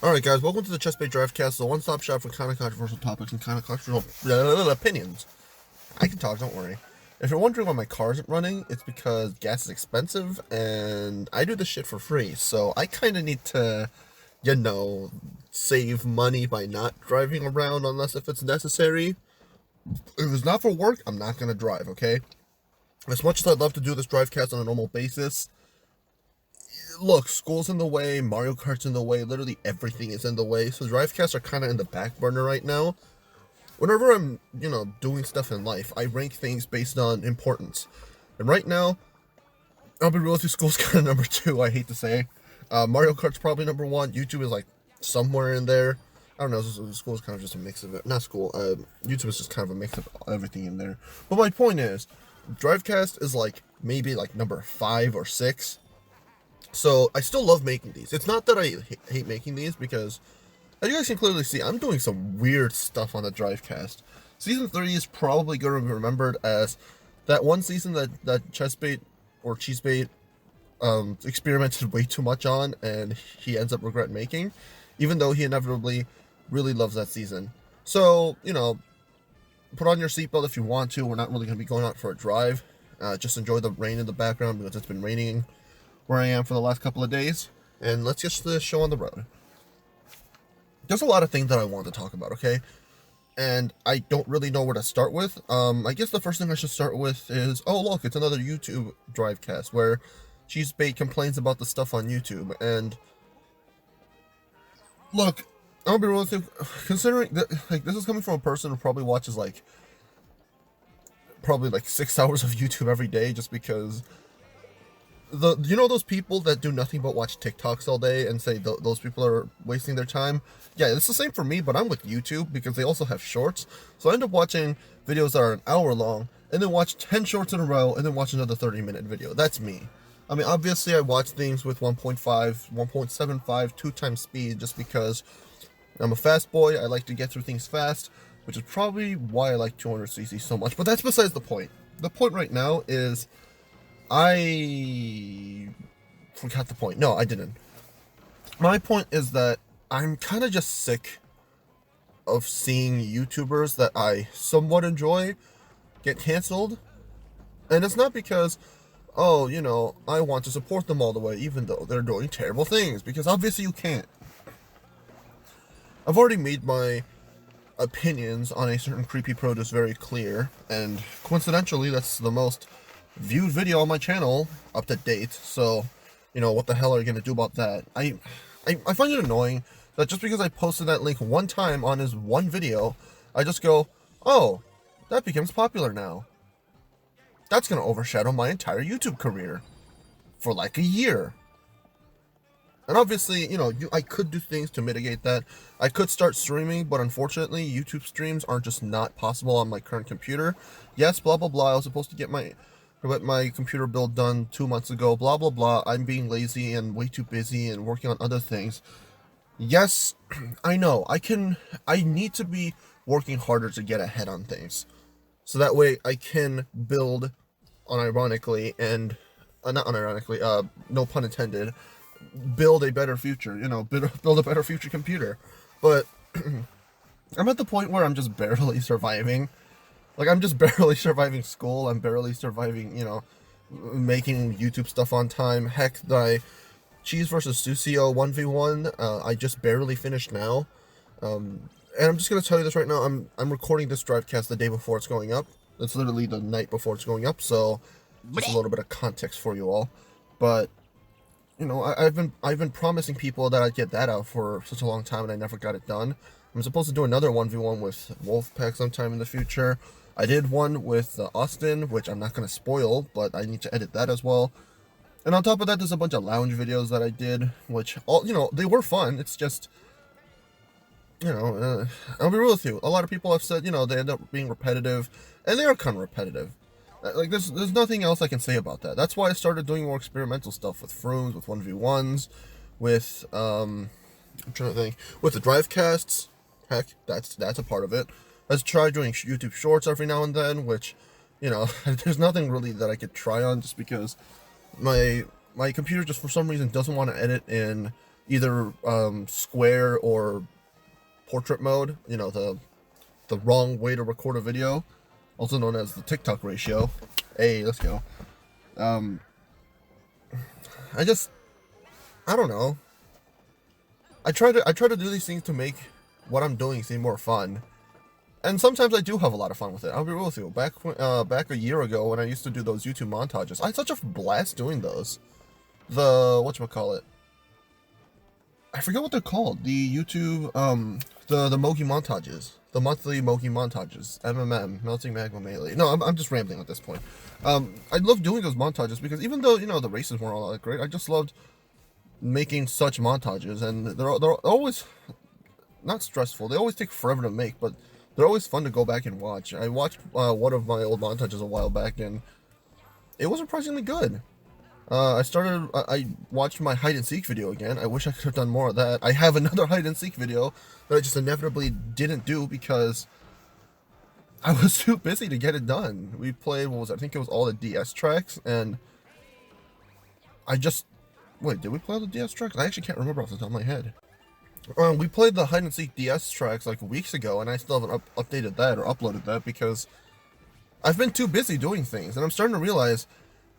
Alright guys, welcome to the Chessbait Drivecast, the one-stop shop for kind of controversial topics and kind of controversial opinions. I can talk, don't worry. If you're wondering why my car isn't running, it's because gas is expensive, and I do this shit for free, so I kind of need to, save money by not driving around unless if it's necessary. If it's not for work, I'm not going to drive, okay? As much as I'd love to do this Drivecast on a normal basis, look, school's in the way, Mario Kart's in the way, literally everything is in the way, so Drivecasts are kind of in the back burner right now. Whenever I'm, doing stuff in life, I rank things based on importance. And right now, I'll be real with you, school's kind of number 2, I hate to say. Mario Kart's probably number 1, YouTube is like somewhere in there. I don't know, school's kind of just a mix of it. Not school, YouTube is just kind of a mix of everything in there. But my point is, Drivecast is like, maybe like number 5 or 6. So I still love making these. It's not that I hate making these because, as you guys can clearly see, I'm doing some weird stuff on the Drivecast. Season 3 is probably going to be remembered as that one season that Chessbait or Cheesebait experimented way too much on, and he ends up regret making, even though he inevitably really loves that season. So, put on your seatbelt if you want to. We're not really going to be going out for a drive. Just enjoy the rain in the background because it's been raining where I am for the last couple of days, and let's get the show on the road. There's a lot of things that I want to talk about, okay? And I don't really know where to start with. I guess the first thing I should start with is, oh look, it's another YouTube Drivecast where Cheesebait complains about the stuff on YouTube. And look, I'll be real with you, considering that, this is coming from a person who probably watches probably 6 hours of YouTube every day, just because those people that do nothing but watch TikToks all day and say those people are wasting their time? Yeah, it's the same for me, but I'm with YouTube because they also have shorts. So I end up watching videos that are an hour long, and then watch 10 shorts in a row, and then watch another 30-minute video. That's me. I mean, obviously I watch things with 1.5, 1.75, 2 times speed just because I'm a fast boy. I like to get through things fast, which is probably why I like 200cc so much. But that's besides the point. The point right now is I forgot the point. No, I didn't. My point is that I'm kind of just sick of seeing YouTubers that I somewhat enjoy get canceled. And it's not because, I want to support them all the way, even though they're doing terrible things, because obviously you can't. I've already made my opinions on a certain creepy produce very clear, and coincidentally, that's the most viewed video on my channel up to date, so what the hell are you gonna do about that? I find it annoying that just because I posted that link one time on his one video, I just go, oh, that becomes popular now. That's gonna overshadow my entire YouTube career for like a year. And obviously, I could do things to mitigate that. I could start streaming, but unfortunately, YouTube streams are just not possible on my current computer. Yes, blah blah blah, I was supposed to get my computer build done 2 months ago, blah blah blah. I'm being lazy and way too busy and working on other things. Yes, I know, I need to be working harder to get ahead on things. So that way I can build, unironically, and, not unironically, no pun intended, build a better future, build a better future computer. But I'm at the point where I'm just barely surviving. I'm just barely surviving school. I'm barely surviving, making YouTube stuff on time. Heck, the Cheese versus Susio 1v1, I just barely finished now. And I'm just going to tell you this right now. I'm recording this Drivecast the day before it's going up. It's literally the night before it's going up, so just a little bit of context for you all. But, I've been promising people that I'd get that out for such a long time, and I never got it done. I'm supposed to do another 1v1 with Wolfpack sometime in the future. I did one with Austin, which I'm not going to spoil, but I need to edit that as well. And on top of that, there's a bunch of lounge videos that I did, which, they were fun. It's just, I'll be real with you. A lot of people have said, they end up being repetitive, and they are kind of repetitive. There's nothing else I can say about that. That's why I started doing more experimental stuff with Frooms, with 1v1s, with, I'm trying to think, with the Drivecasts. Heck, that's a part of it. I've tried doing YouTube Shorts every now and then, which, there's nothing really that I could try on just because my computer just for some reason doesn't want to edit in either square or portrait mode, you know, the wrong way to record a video, also known as the TikTok ratio. Hey, let's go. I don't know. I try to do these things to make what I'm doing seem more fun. And sometimes I do have a lot of fun with it. I'll be real with you. Back a year ago when I used to do those YouTube montages, I had such a blast doing those. The whatchamacallit, I forget what they're called. The YouTube the Mogi montages. The monthly Mogi montages. MMM, Melting Magma Melee. No, I'm just rambling at this point. I love doing those montages because even though, you know, the races weren't all that great, I just loved making such montages, and they're always not stressful. They always take forever to make, but they're always fun to go back and watch. I watched one of my old montages a while back, and it was surprisingly good. I watched my hide and seek video again. I wish I could have done more of that. I have another hide and seek video that I just inevitably didn't do because I was too busy to get it done. We played, what was it? I think it was all the DS tracks, and wait, did we play all the DS tracks? I actually can't remember off the top of my head. We played the hide and seek DS tracks like weeks ago, and I still haven't updated that or uploaded that because I've been too busy doing things, and I'm starting to realize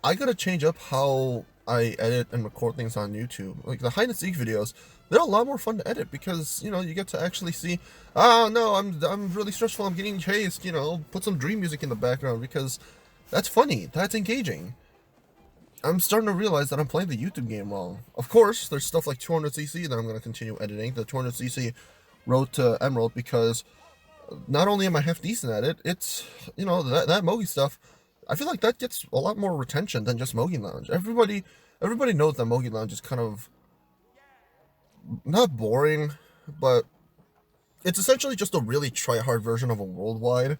I gotta change up how I edit and record things on YouTube. Like the hide and seek videos, they're a lot more fun to edit because, you know, you get to actually see, oh no, I'm really stressful, I'm getting chased, you know, put some dream music in the background because that's funny, that's engaging. I'm starting to realize that I'm playing the YouTube game wrong. Of course, there's stuff like 200cc that I'm going to continue editing, the 200cc Road to Emerald, because not only am I half decent at it, it's, you know, that Mogi stuff, I feel like that gets a lot more retention than just Mogi Lounge. Everybody knows that Mogi Lounge is kind of, not boring, but it's essentially just a really try-hard version of a worldwide.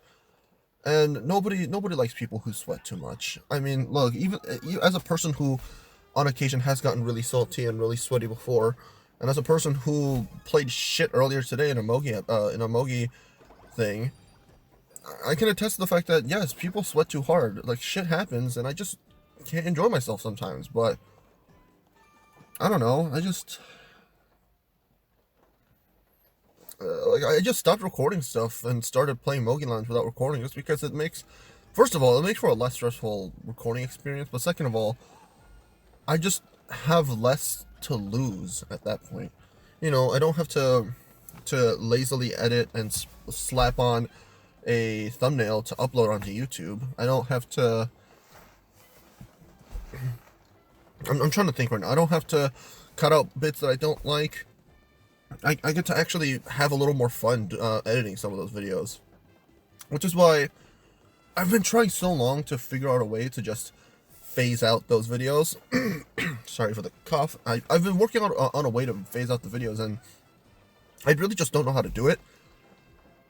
And nobody likes people who sweat too much. I mean, look, even as a person who, on occasion, has gotten really salty and really sweaty before, and as a person who played shit earlier today in a Mogi thing, I can attest to the fact that yes, people sweat too hard. Like shit happens, and I just can't enjoy myself sometimes. But I don't know. I just stopped recording stuff and started playing Mogi Lounge without recording just because it makes, first of all, it makes for a less stressful recording experience, but second of all, I just have less to lose at that point. You know, I don't have to lazily edit and slap on a thumbnail to upload onto YouTube. I don't have to, I'm trying to think right now. I don't have to cut out bits that I don't like. I get to actually have a little more fun editing some of those videos. Which is why I've been trying so long to figure out a way to just phase out those videos. Sorry for the cough. I've been working on a way to phase out the videos, and I really just don't know how to do it.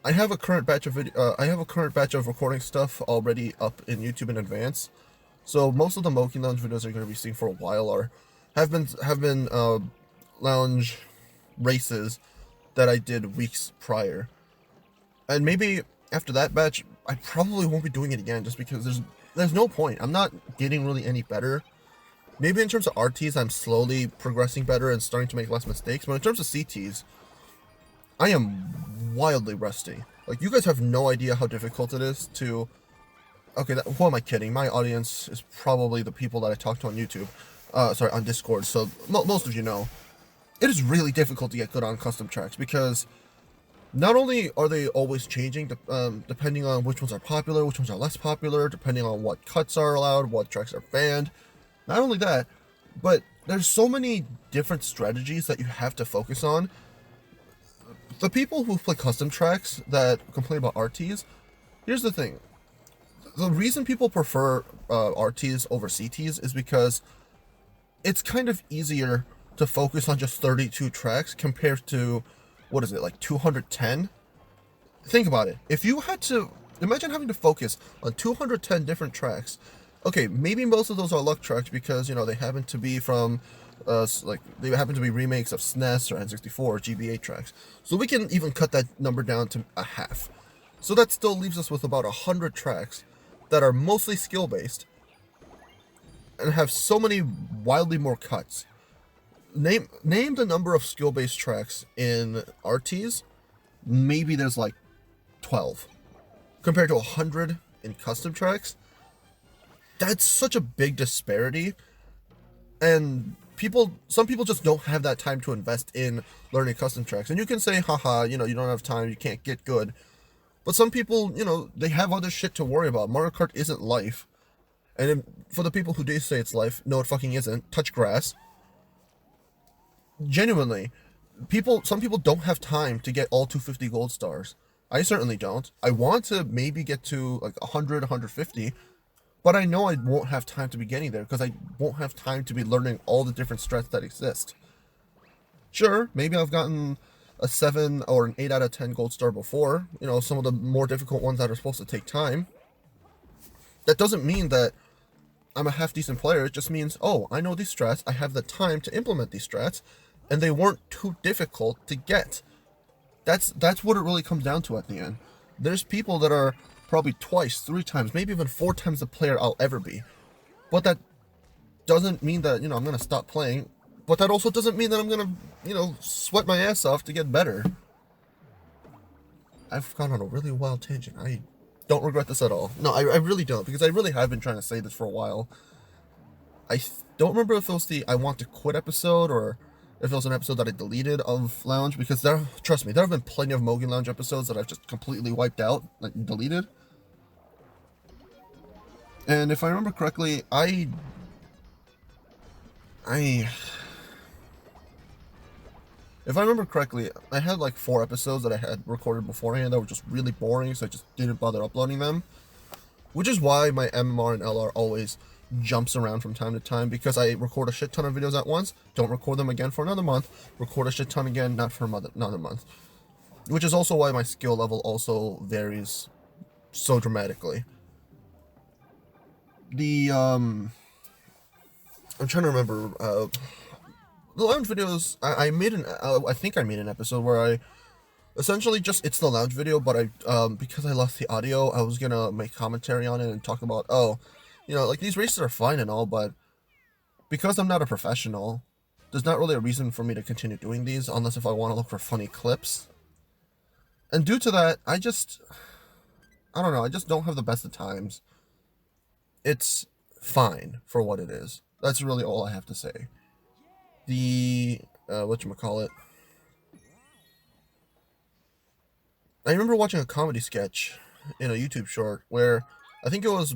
I have a current batch of recording stuff already up in YouTube in advance. So most of the Mogi Lounge videos you're going to be seeing for a while have been lounge races that I did weeks prior, and maybe after that batch I probably won't be doing it again just because there's no point. I'm not getting really any better. Maybe in terms of RTs I'm slowly progressing better and starting to make less mistakes, but in terms of CTs I am wildly rusty. Like, you guys have no idea how difficult it is to, okay, who am I kidding? My audience is probably the people that I talk to on YouTube, on Discord, so most of you know. It is really difficult to get good on custom tracks because not only are they always changing depending on which ones are popular, which ones are less popular, depending on what cuts are allowed, what tracks are banned. Not only that, but there's so many different strategies that you have to focus on. The people who play custom tracks that complain about RTs, here's the thing. The reason people prefer RTs over CTs is because it's kind of easier to focus on just 32 tracks compared to, what is it, like 210? Think about it. If you had to, imagine having to focus on 210 different tracks. Okay, maybe most of those are luck tracks because, you know, they happen to be from, they happen to be remakes of SNES or N64 or GBA tracks. So we can even cut that number down to a half. So that still leaves us with about 100 tracks that are mostly skill-based and have so many wildly more cuts. name the number of skill-based tracks in RTs. Maybe there's like 12 compared to 100 in custom tracks. That's such a big disparity, and some people just don't have that time to invest in learning custom tracks. And you can say, haha, you don't have time, you can't get good. But some people, they have other shit to worry about. Mario Kart isn't life. And for the people who do say it's life, no, it fucking isn't. Touch grass. Genuinely, some people don't have time to get all 250 gold stars. I certainly don't. I want to maybe get to like 100, 150, but I know I won't have time to be getting there because I won't have time to be learning all the different strats that exist. Sure, maybe I've gotten a 7 or an 8 out of 10 gold star before, some of the more difficult ones that are supposed to take time. That doesn't mean that I'm a half-decent player. It just means, oh, I know these strats, I have the time to implement these strats, and they weren't too difficult to get. That's what it really comes down to at the end. There's people that are probably twice, 3 times, maybe even 4 times the player I'll ever be. But that doesn't mean that, I'm going to stop playing. But that also doesn't mean that I'm going to, sweat my ass off to get better. I've gone on a really wild tangent. I don't regret this at all. No, I really don't, because I really have been trying to say this for a while. I don't remember if it was the I Want to Quit episode, or if it was an episode that I deleted of Lounge, because trust me, there have been plenty of Mogan Lounge episodes that I've just completely wiped out, like deleted. And if I remember correctly, if I remember correctly, I had like 4 episodes that I had recorded beforehand that were just really boring, so I just didn't bother uploading them. Which is why my MMR and LR always jumps around from time to time, because I record a shit ton of videos at once, don't record them again for another month, record a shit ton again, not for another month. Which is also why my skill level also varies so dramatically. I'm trying to remember, the lounge videos, I think I made an episode where I essentially it's the lounge video, but because I lost the audio, I was gonna make commentary on it and talk about, like these races are fine and all, but because I'm not a professional, there's not really a reason for me to continue doing these unless if I want to look for funny clips. And due to that, I don't know, I just don't have the best of times. It's fine for what it is. That's really all I have to say. Whatchamacallit. I remember watching a comedy sketch in a YouTube short where I think it was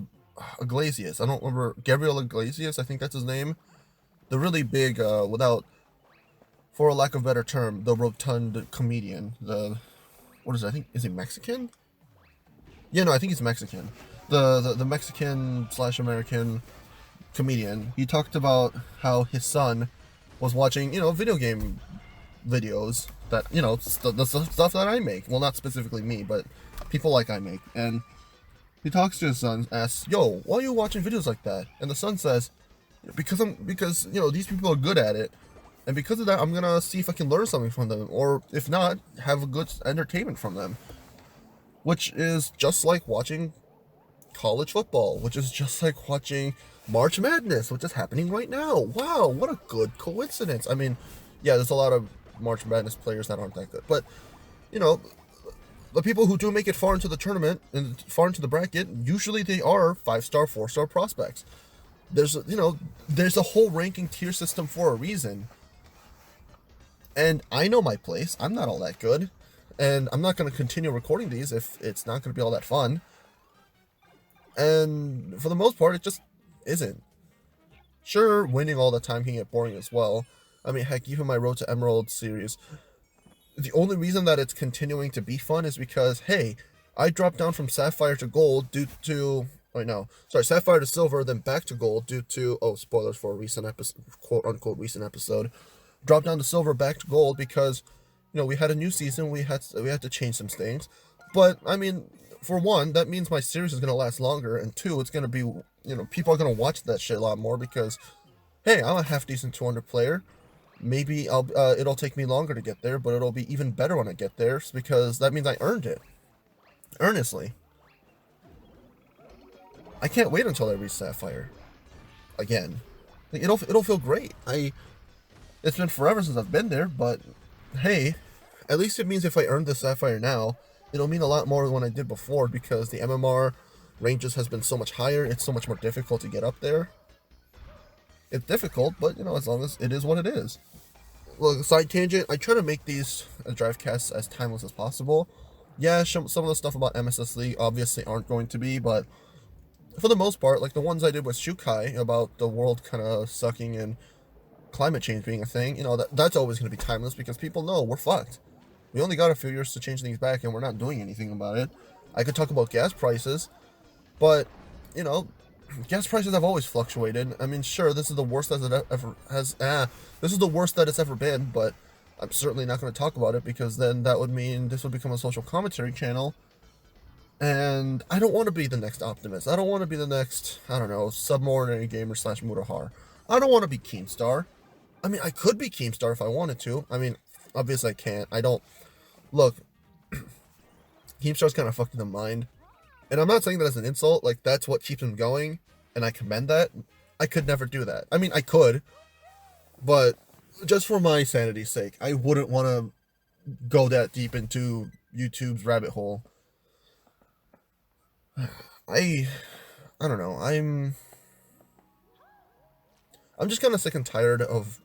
Iglesias. I don't remember. Gabriel Iglesias, I think that's his name. The really big, for a lack of a better term, the rotund comedian. What is it? I think, is he Mexican? Yeah, no, I think he's Mexican. The Mexican/American comedian. He talked about how his son was watching, video game videos that, the stuff that I make. Well, not specifically me, but people like I make. And he talks to his son, asks, "Yo, why are you watching videos like that?" And the son says, because these people are good at it, and because of that, I'm gonna see if I can learn something from them, or if not, have a good entertainment from them. Which is just like watching college football, which is just like watching March Madness, which is happening right now. Wow, what a good coincidence. I mean, yeah, there's a lot of March Madness players that aren't that good, but the people who do make it far into the tournament and far into the bracket, usually they are 5-star, 4-star prospects. There's a whole ranking tier system for a reason. And I know my place. I'm not all that good, and I'm not going to continue recording these if it's not going to be all that fun. And for the most part, it just isn't. Sure, winning all the time can get boring as well. I mean, heck, even my Road to Emerald series, the only reason that it's continuing to be fun is because, hey, I dropped down from Sapphire to Gold due to... Sapphire to Silver, then back to Gold due to... Oh, spoilers for a recent episode, quote-unquote recent episode. Dropped down to Silver, back to Gold because, we had a new season, we had to change some things. But, I mean, for one, that means my series is going to last longer, and 2, it's going to be, people are going to watch that shit a lot more because, hey, I'm a half-decent 200 player. Maybe it'll take me longer to get there, but it'll be even better when I get there, because that means I earned it. Earnestly. I can't wait until I reach Sapphire. Again. It'll feel great. It's been forever since I've been there, but hey, at least it means if I earn the Sapphire now, it'll mean a lot more than when I did before, because the MMR ranges has been so much higher. It's so much more difficult to get up there. It's difficult, but you know, as long as it is what it is. Look, side tangent, I try to make these Drivecasts as timeless as possible. Yeah, some of the stuff about MSS League obviously aren't going to be, but for the most part, like the ones I did with Shukai about the world kind of sucking and climate change being a thing, you know, that's always going to be timeless, because people know we're fucked. We only got a few years to change things back, and we're not doing anything about it. I could talk about gas prices, but, you know, gas prices have always fluctuated. I mean, sure, this is the worst that it ever has. This is the worst that it's ever been, but I'm certainly not going to talk about it, because then that would mean this would become a social commentary channel. And I don't want to be the next Optimist. I don't want to be the next, I don't know, Subordinary Gamer / Mutahar. I don't want to be Keemstar. I mean, I could be Keemstar if I wanted to. I mean, obviously I can't. I don't. Look, Keemstar's kind of fucking the mind. And I'm not saying that as an insult. Like, that's what keeps him going, and I commend that. I could never do that. I mean, I could, but just for my sanity's sake, I wouldn't want to go that deep into YouTube's rabbit hole. I don't know. I'm just kind of sick and tired of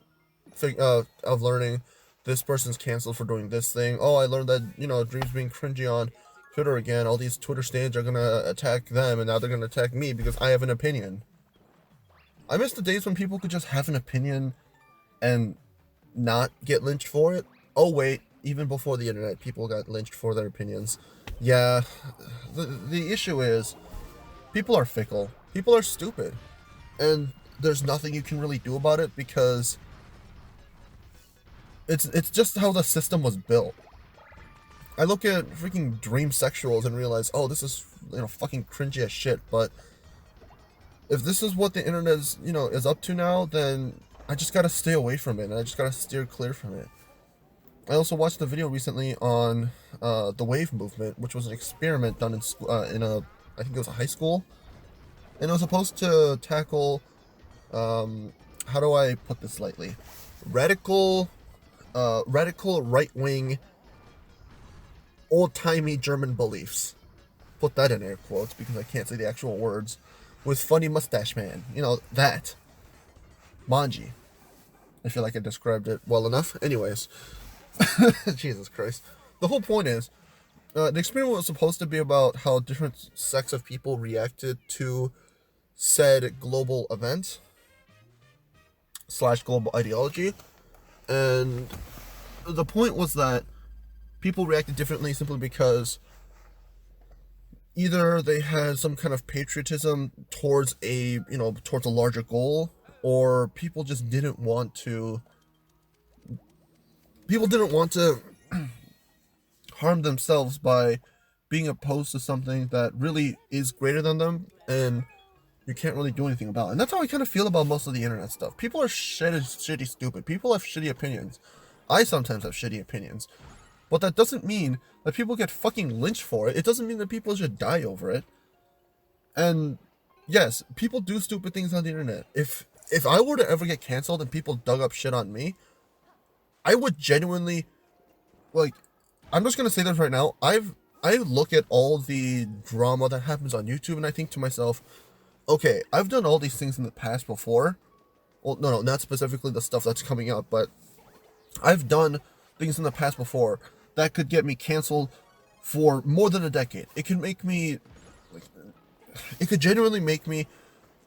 learning this person's canceled for doing this thing. Oh, I learned that, you know, Dream's being cringy on Twitter again. All these Twitter stands are gonna attack them, and now they're gonna attack me because I have an opinion. I miss the days when people could just have an opinion and not get lynched for it. Oh wait, even before the internet, people got lynched for their opinions. Yeah, the issue is, people are fickle. People are stupid. And there's nothing you can really do about it, because it's just how the system was built. I look at freaking dream sexuals and realize, oh, this is, you know, fucking cringy as shit, but if this is what the internet is, you know, is up to now, then I just gotta stay away from it, and I just gotta steer clear from it. I also watched a video recently on the wave movement, which was an experiment done in I think it was a high school, and it was supposed to tackle, how do I put this lightly, radical right-wing, old-timey German beliefs. Put that in air quotes because I can't say the actual words. With funny mustache man, you know, that Manji. I feel like I described it well enough. Anyways. Jesus Christ. The whole point is, the experiment was supposed to be about how different sects of people reacted to said global event / global ideology. And the point was that people reacted differently simply because either they had some kind of patriotism towards a larger goal, or people didn't want to harm themselves by being opposed to something that really is greater than them, and you can't really do anything about it. And that's how I kind of feel about most of the internet stuff. People are shitty stupid. People have shitty opinions. I sometimes have shitty opinions. But that doesn't mean that people get fucking lynched for it. It doesn't mean that people should die over it. And yes, people do stupid things on the internet. If I were to ever get canceled and people dug up shit on me, I would genuinely, like, I'm just gonna say this right now. I look at all the drama that happens on YouTube, and I think to myself, okay, I've done all these things in the past before. Well, no, not specifically the stuff that's coming up, but I've done things in the past before that could get me canceled for more than a decade. It could make me, like, it could genuinely make me,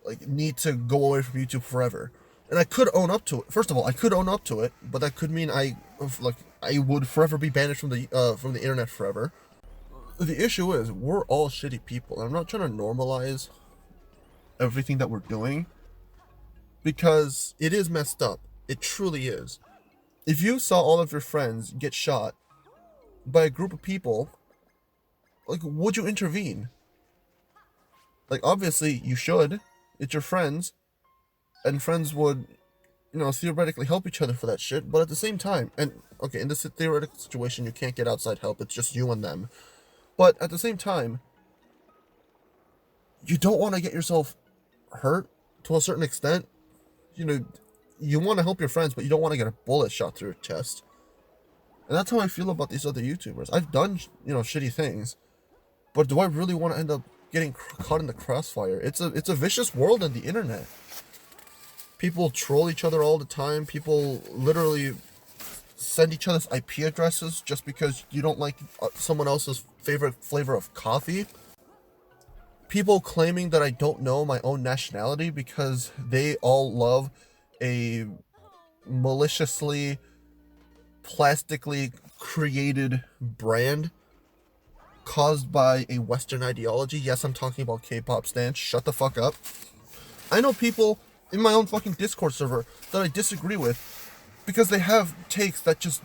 like, need to go away from YouTube forever. And I could own up to it. First of all, I could own up to it, but that could mean I would forever be banished from the internet forever. The issue is, we're all shitty people, and I'm not trying to normalize everything that we're doing, because it is messed up. It truly is. If you saw all of your friends get shot by a group of people, like, would you intervene? Like, obviously you should. It's your friends, and friends would, theoretically help each other for that shit. But at the same time, and okay, in this theoretical situation, you can't get outside help. It's just you and them. But at the same time, you don't want to get yourself hurt to a certain extent. you want to help your friends, but you don't want to get a bullet shot through your chest. And that's how I feel about these other YouTubers. I've done, shitty things, but do I really want to end up getting caught in the crossfire? It's a vicious world on the internet. People troll each other all the time. People literally send each other's IP addresses just because you don't like someone else's favorite flavor of coffee. People claiming that I don't know my own nationality because they all love a maliciously, plastically created brand caused by a Western ideology. Yes, I'm talking about K-pop stans. Shut the fuck up. I know people in my own fucking Discord server that I disagree with because they have takes that just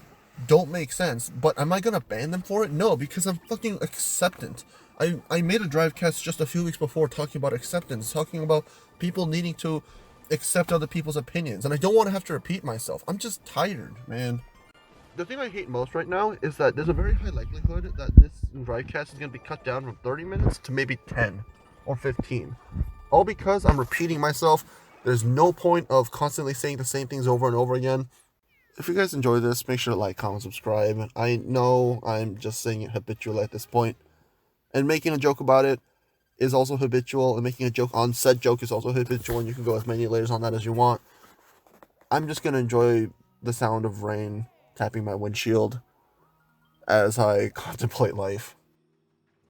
don't make sense. But am I gonna ban them for it? No, because I'm fucking acceptant. I made a Drivecast just a few weeks before talking about acceptance, talking about people needing to accept other people's opinions, and I don't want to have to repeat myself. I'm just tired, man. The thing I hate most right now is that there's a very high likelihood that this Drivecast is going to be cut down from 30 minutes to maybe 10 or 15. All because I'm repeating myself. There's no point of constantly saying the same things over and over again. If you guys enjoy this, make sure to like, comment, subscribe. I know I'm just saying it habitually at this point. And making a joke about it is also habitual, and making a joke on said joke is also habitual, and you can go as many layers on that as you want. I'm just going to enjoy the sound of rain tapping my windshield as I contemplate life.